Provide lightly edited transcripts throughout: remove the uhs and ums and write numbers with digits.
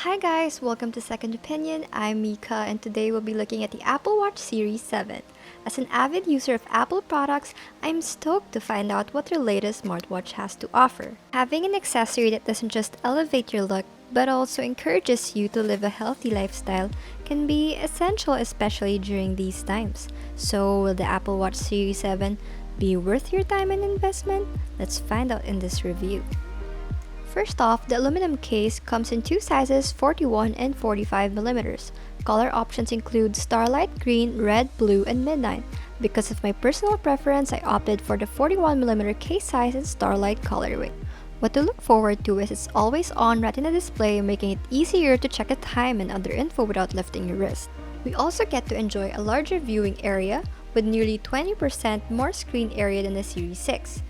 Hi guys, welcome to Second Opinion. I'm Mika and today we'll be looking at the Apple Watch Series 7. As an avid user of Apple products, I'm stoked to find out what their latest smartwatch has to offer. Having an accessory that doesn't just elevate your look but also encourages you to live a healthy lifestyle can be essential, especially during these times. So, will the Apple Watch Series 7 be worth your time and investment? Let's find out in this review. First off, the aluminum case comes in two sizes, 41 and 45 millimeters. Color options include Starlight Green, Red, Blue, and Midnight. Because of my personal preference, I opted for the 41mm case size and Starlight colorway. What to look forward to is its always-on Retina display, making it easier to check the time and other info without lifting your wrist. We also get to enjoy a larger viewing area with nearly 20% more screen area than the Series 6.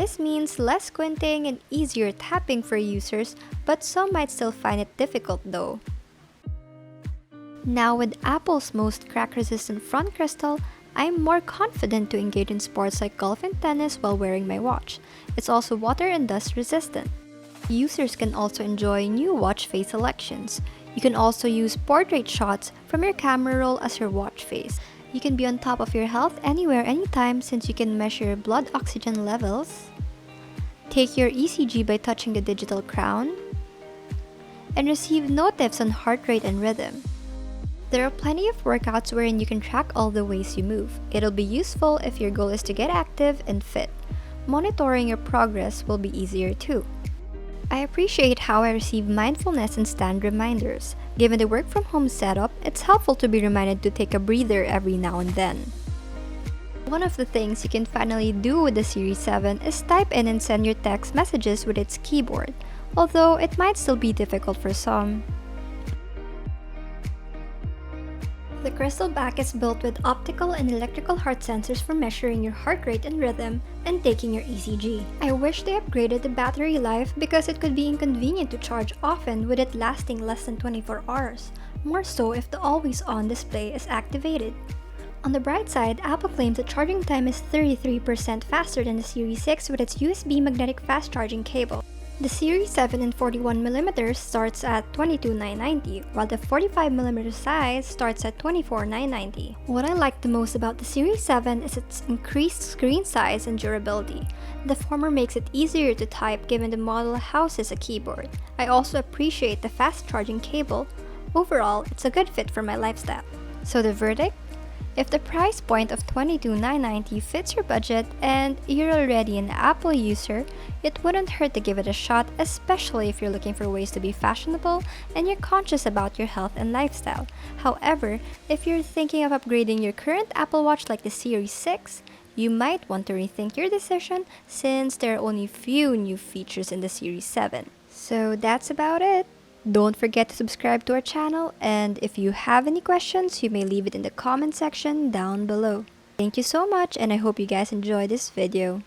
This means less squinting and easier tapping for users, but some might still find it difficult though. Now with Apple's most crack-resistant front crystal, I'm more confident to engage in sports like golf and tennis while wearing my watch. It's also water and dust resistant. Users can also enjoy new watch face selections. You can also use portrait shots from your camera roll as your watch face. You can be on top of your health anywhere, anytime since you can measure blood oxygen levels, take your ECG by touching the digital crown, and receive notifs on heart rate and rhythm. There are plenty of workouts wherein you can track all the ways you move. It'll be useful if your goal is to get active and fit. Monitoring your progress will be easier too. I appreciate how I receive mindfulness and stand reminders. Given the work from home setup, it's helpful to be reminded to take a breather every now and then. One of the things you can finally do with the Series 7 is type in and send your text messages with its keyboard, although it might still be difficult for some. The crystal back is built with optical and electrical heart sensors for measuring your heart rate and rhythm and taking your ECG. I wish they upgraded the battery life because it could be inconvenient to charge often with it lasting less than 24 hours, more so if the always-on display is activated. On the bright side, Apple claims the charging time is 33% faster than the Series 6 with its USB magnetic fast charging cable. The Series 7 and 41mm starts at $22,990, while the 45mm size starts at $24,990. What I like the most about the Series 7 is its increased screen size and durability. The former makes it easier to type given the model houses a keyboard. I also appreciate the fast charging cable. Overall, it's a good fit for my lifestyle. So the verdict? If the price point of $22,990 fits your budget and you're already an Apple user, it wouldn't hurt to give it a shot, especially if you're looking for ways to be fashionable and you're conscious about your health and lifestyle. However, if you're thinking of upgrading your current Apple Watch like the Series 6, you might want to rethink your decision since there are only few new features in the Series 7. So that's about it. Don't forget to subscribe to our channel, and if you have any questions, you may leave it in the comment section down below. Thank you so much, and I hope you guys enjoy this video.